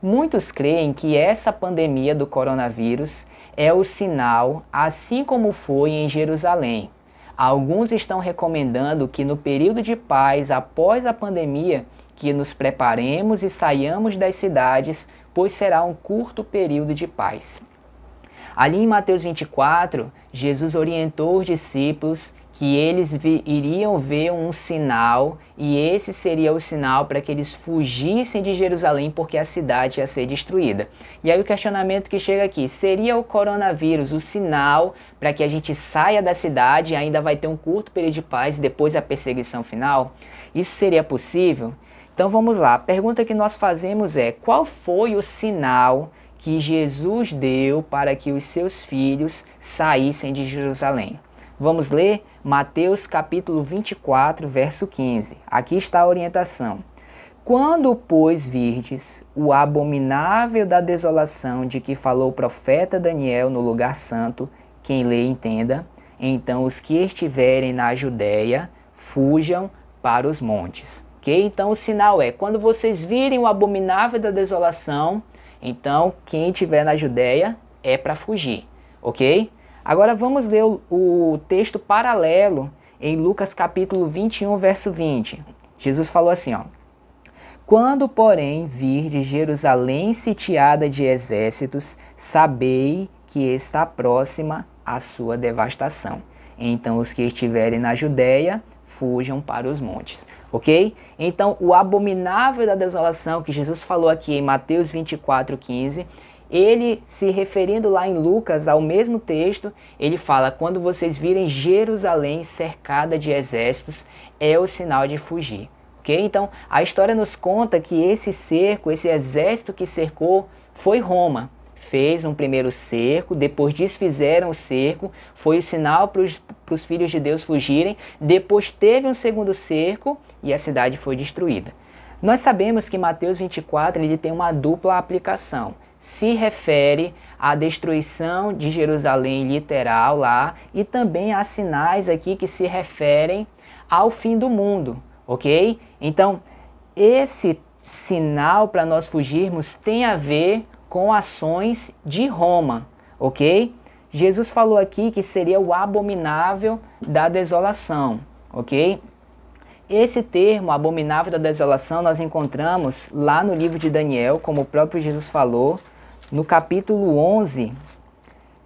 Muitos creem que essa pandemia do coronavírus é o sinal, assim como foi em Jerusalém. Alguns estão recomendando que no período de paz após a pandemia, que nos preparemos e saiamos das cidades, pois será um curto período de paz. Ali em Mateus 24, Jesus orientou os discípulos que eles iriam ver um sinal, e esse seria o sinal para que eles fugissem de Jerusalém, porque a cidade ia ser destruída. E aí o questionamento que chega aqui, seria o coronavírus o sinal para que a gente saia da cidade e ainda vai ter um curto período de paz e depois a perseguição final? Isso seria possível? Então vamos lá, a pergunta que nós fazemos é, qual foi o sinal que Jesus deu para que os seus filhos saíssem de Jerusalém? Vamos ler Mateus capítulo 24, verso 15. Aqui está a orientação. Quando, pois, virdes o abominável da desolação de que falou o profeta Daniel no lugar santo, quem lê entenda, então os que estiverem na Judéia fujam para os montes. Ok? Então o sinal é, quando vocês virem o abominável da desolação, então quem estiver na Judéia é para fugir. Ok? Agora vamos ler o texto paralelo em Lucas capítulo 21, verso 20. Jesus falou assim, ó. Quando, porém, virdes Jerusalém sitiada de exércitos, sabei que está próxima a sua devastação. Então os que estiverem na Judéia, fujam para os montes. Ok? Então o abominável da desolação que Jesus falou aqui em Mateus 24, 15... ele, se referindo lá em Lucas ao mesmo texto, ele fala, quando vocês virem Jerusalém cercada de exércitos, é o sinal de fugir. Ok? Então, a história nos conta que esse cerco, esse exército que cercou, foi Roma. Fez um primeiro cerco, depois desfizeram o cerco, foi o sinal para os filhos de Deus fugirem, depois teve um segundo cerco e a cidade foi destruída. Nós sabemos que Mateus 24 ele tem uma dupla aplicação. Se refere à destruição de Jerusalém literal lá e também há sinais aqui que se referem ao fim do mundo, ok? Então, esse sinal para nós fugirmos tem a ver com ações de Roma, ok? Jesus falou aqui que seria o abominável da desolação, ok? Esse termo, abominável da desolação, nós encontramos lá no livro de Daniel, como o próprio Jesus falou, no capítulo 11,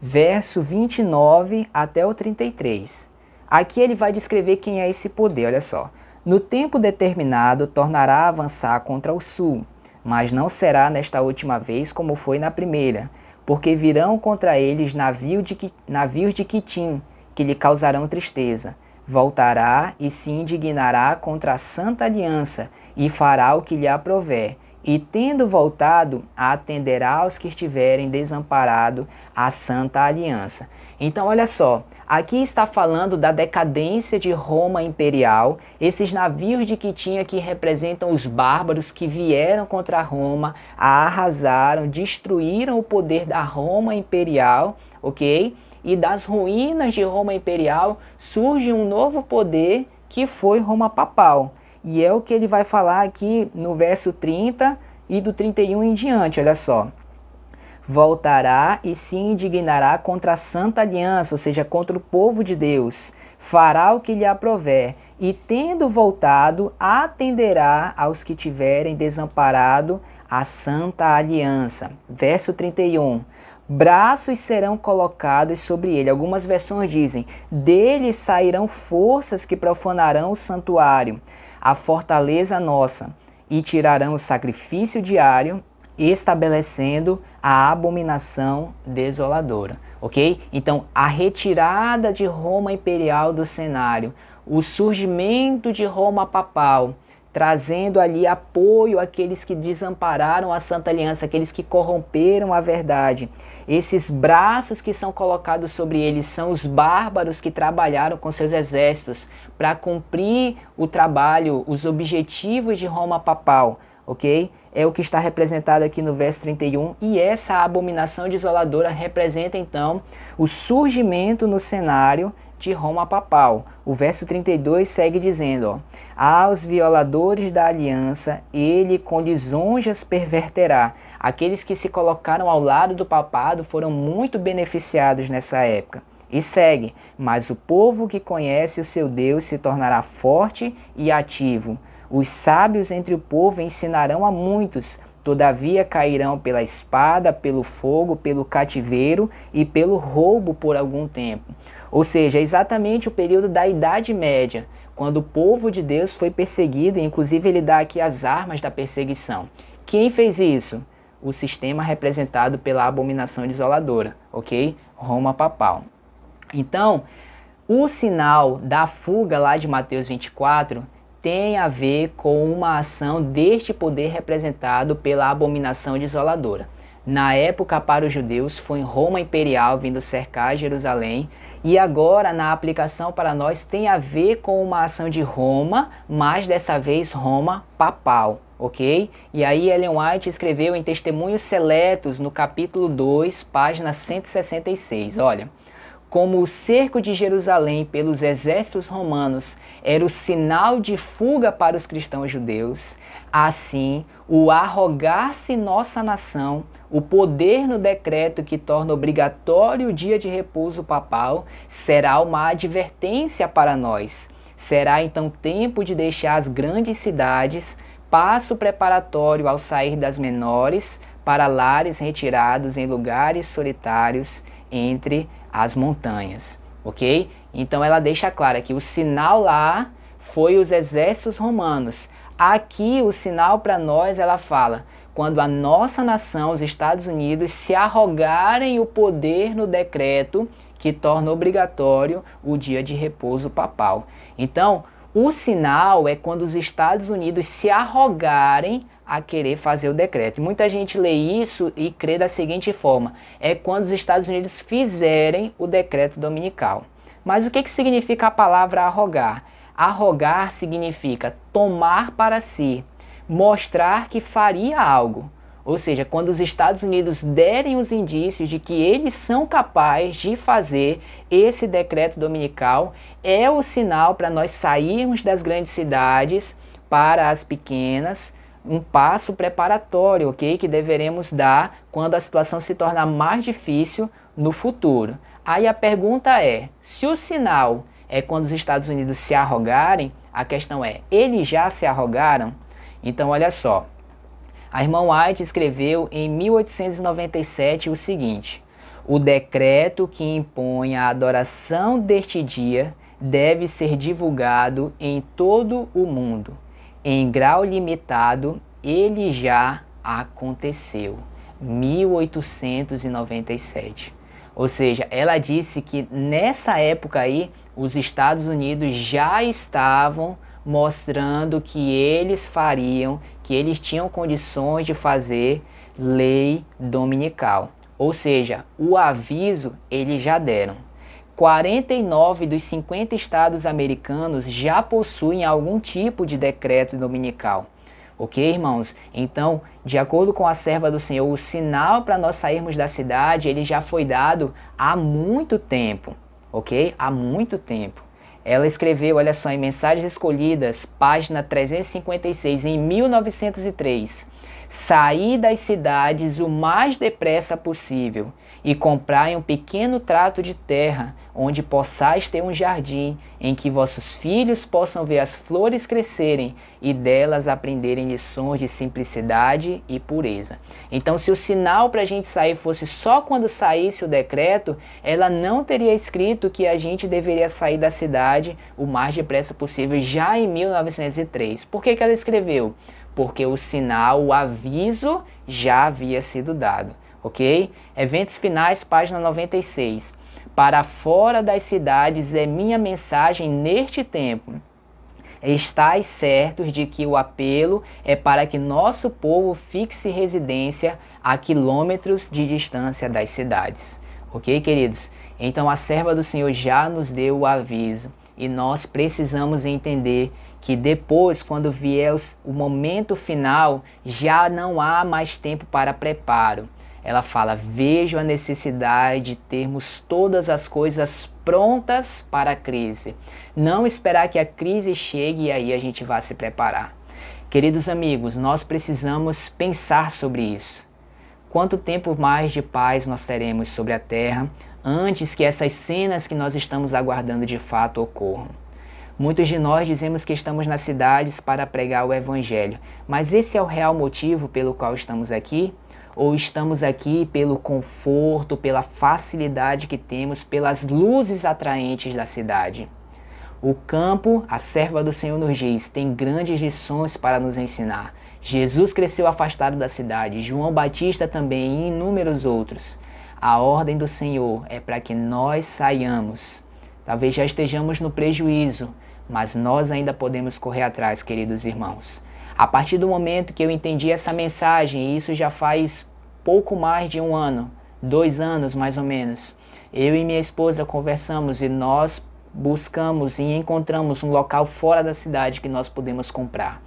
verso 29 até o 33. Aqui ele vai descrever quem é esse poder, olha só. No tempo determinado tornará a avançar contra o sul, mas não será nesta última vez como foi na primeira, porque virão contra eles navios de Quitim, que lhe causarão tristeza. Voltará e se indignará contra a santa aliança, e fará o que lhe aprouver. E tendo voltado, atenderá aos que estiverem desamparados à santa aliança. Então olha só, aqui está falando da decadência de Roma imperial, esses navios de Quitim que representam os bárbaros que vieram contra Roma, a arrasaram, destruíram o poder da Roma imperial, ok? E das ruínas de Roma imperial surge um novo poder que foi Roma papal. E é o que ele vai falar aqui no verso 30 e do 31 em diante, olha só. Voltará e se indignará contra a santa aliança, ou seja, contra o povo de Deus. Fará o que lhe aprouver, e tendo voltado, atenderá aos que tiverem desamparado a santa aliança. Verso 31. Braços serão colocados sobre ele. Algumas versões dizem, dele sairão forças que profanarão o santuário, a fortaleza nossa, e tirarão o sacrifício diário, estabelecendo a abominação desoladora, ok? Então, a retirada de Roma imperial do cenário, o surgimento de Roma papal, trazendo ali apoio àqueles que desampararam a Santa Aliança, aqueles que corromperam a verdade. Esses braços que são colocados sobre eles são os bárbaros que trabalharam com seus exércitos para cumprir o trabalho, os objetivos de Roma papal, ok? É o que está representado aqui no verso 31, e essa abominação desoladora representa então o surgimento no cenário de Roma papal. O verso 32 segue dizendo, ó, aos violadores da aliança, ele com lisonjas perverterá. Aqueles que se colocaram ao lado do papado foram muito beneficiados nessa época. E segue, mas o povo que conhece o seu Deus se tornará forte e ativo. Os sábios entre o povo ensinarão a muitos, todavia cairão pela espada, pelo fogo, pelo cativeiro e pelo roubo por algum tempo. Ou seja, é exatamente o período da Idade Média, quando o povo de Deus foi perseguido, e inclusive ele dá aqui as armas da perseguição. Quem fez isso? O sistema representado pela abominação desoladora, ok? Roma papal. Então, o sinal da fuga lá de Mateus 24 tem a ver com uma ação deste poder representado pela abominação desoladora. Na época, para os judeus, foi Roma imperial vindo cercar Jerusalém, e agora, na aplicação para nós, tem a ver com uma ação de Roma, mas dessa vez Roma papal, ok? E aí Ellen White escreveu em Testemunhos Seletos, no capítulo 2, página 166, olha. Como o cerco de Jerusalém pelos exércitos romanos era o sinal de fuga para os cristãos judeus, assim, o arrogar-se nossa nação, o poder no decreto que torna obrigatório o dia de repouso papal, será uma advertência para nós. Será então tempo de deixar as grandes cidades, passo preparatório ao sair das menores, para lares retirados em lugares solitários entre as montanhas, ok? Então ela deixa claro que o sinal lá foi os exércitos romanos. Aqui o sinal para nós, ela fala, quando a nossa nação, os Estados Unidos, se arrogarem o poder no decreto que torna obrigatório o dia de repouso papal. Então, o sinal é quando os Estados Unidos se arrogarem a querer fazer o decreto. Muita gente lê isso e crê da seguinte forma, é quando os Estados Unidos fizerem o decreto dominical. Mas o que significa a palavra arrogar? Arrogar significa tomar para si, mostrar que faria algo. Ou seja, quando os Estados Unidos derem os indícios de que eles são capazes de fazer esse decreto dominical, é o sinal para nós sairmos das grandes cidades para as pequenas, um passo preparatório, ok? Que deveremos dar quando a situação se tornar mais difícil no futuro. Aí a pergunta é, se o sinal é quando os Estados Unidos se arrogarem, a questão é, eles já se arrogaram? Então olha só, a irmã White escreveu em 1897 o seguinte, o decreto que impõe a adoração deste dia deve ser divulgado em todo o mundo. Em grau limitado, ele já aconteceu. 1897. Ou seja, ela disse que nessa época aí, os Estados Unidos já estavam mostrando que eles fariam, que eles tinham condições de fazer lei dominical. Ou seja, o aviso eles já deram. 49 dos 50 estados americanos já possuem algum tipo de decreto dominical. Ok, irmãos? Então, de acordo com a serva do Senhor, o sinal para nós sairmos da cidade, ele já foi dado há muito tempo. Ok? Há muito tempo. Ela escreveu, olha só, em Mensagens Escolhidas, página 356, em 1903. Saí das cidades o mais depressa possível e comprai um pequeno trato de terra, onde possais ter um jardim, em que vossos filhos possam ver as flores crescerem e delas aprenderem lições de simplicidade e pureza. Então, se o sinal para a gente sair fosse só quando saísse o decreto, ela não teria escrito que a gente deveria sair da cidade o mais depressa possível já em 1903. Por que ela escreveu? Porque o sinal, o aviso já havia sido dado. Ok? Eventos finais, página 96. Para fora das cidades é minha mensagem neste tempo. Estais certos de que o apelo é para que nosso povo fixe residência a quilômetros de distância das cidades. Ok, queridos? Então a serva do Senhor já nos deu o aviso e nós precisamos entender que depois, quando vier o momento final, já não há mais tempo para preparo. ela fala: vejo a necessidade de termos todas as coisas prontas para a crise. Não esperar que a crise chegue e aí a gente vá se preparar. Queridos amigos, nós precisamos pensar sobre isso. Quanto tempo mais de paz nós teremos sobre a terra antes que essas cenas que nós estamos aguardando de fato ocorram? Muitos de nós dizemos que estamos nas cidades para pregar o Evangelho, mas esse é o real motivo pelo qual estamos aqui? Ou estamos aqui pelo conforto, pela facilidade que temos, pelas luzes atraentes da cidade? O campo, a serva do Senhor nos diz, tem grandes lições para nos ensinar. Jesus cresceu afastado da cidade, João Batista também e inúmeros outros. A ordem do Senhor é para que nós saiamos. Talvez já estejamos no prejuízo, mas nós ainda podemos correr atrás, queridos irmãos. A partir do momento que eu entendi essa mensagem, e isso já faz pouco mais de 1 ano, 2 anos mais ou menos, eu e minha esposa conversamos e nós buscamos e encontramos um local fora da cidade que nós podemos comprar.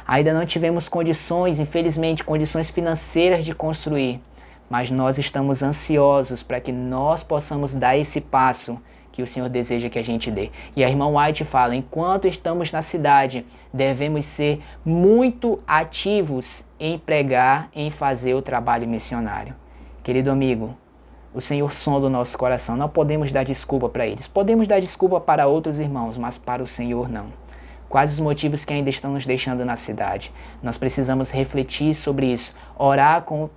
Ainda não tivemos condições, infelizmente, condições financeiras de construir, mas nós estamos ansiosos para que nós possamos dar esse passo que o Senhor deseja que a gente dê. E a irmã White fala: enquanto estamos na cidade, devemos ser muito ativos em pregar, em fazer o trabalho missionário. Querido amigo, o Senhor sonda o nosso coração. Não podemos dar desculpa para eles. Podemos dar desculpa para outros irmãos, mas para o Senhor não. Quais os motivos que ainda estão nos deixando na cidade? Nós precisamos refletir sobre isso, orar com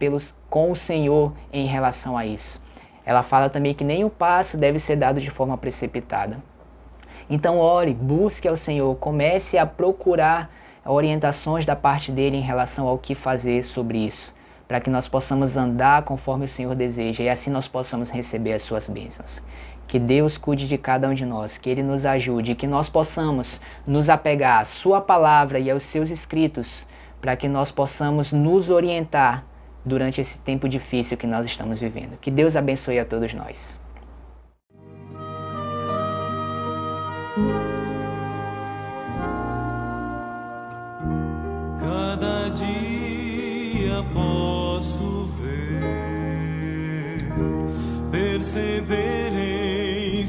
o Senhor em relação a isso. Ela fala também que nenhum passo deve ser dado de forma precipitada. Então ore, busque ao Senhor, comece a procurar orientações da parte dele em relação ao que fazer sobre isso, para que nós possamos andar conforme o Senhor deseja e assim nós possamos receber as suas bênçãos. Que Deus cuide de cada um de nós, que Ele nos ajude, que nós possamos nos apegar à Sua palavra e aos Seus escritos, para que nós possamos nos orientar durante esse tempo difícil que nós estamos vivendo. Que Deus abençoe a todos nós. Cada dia posso ver, perceber em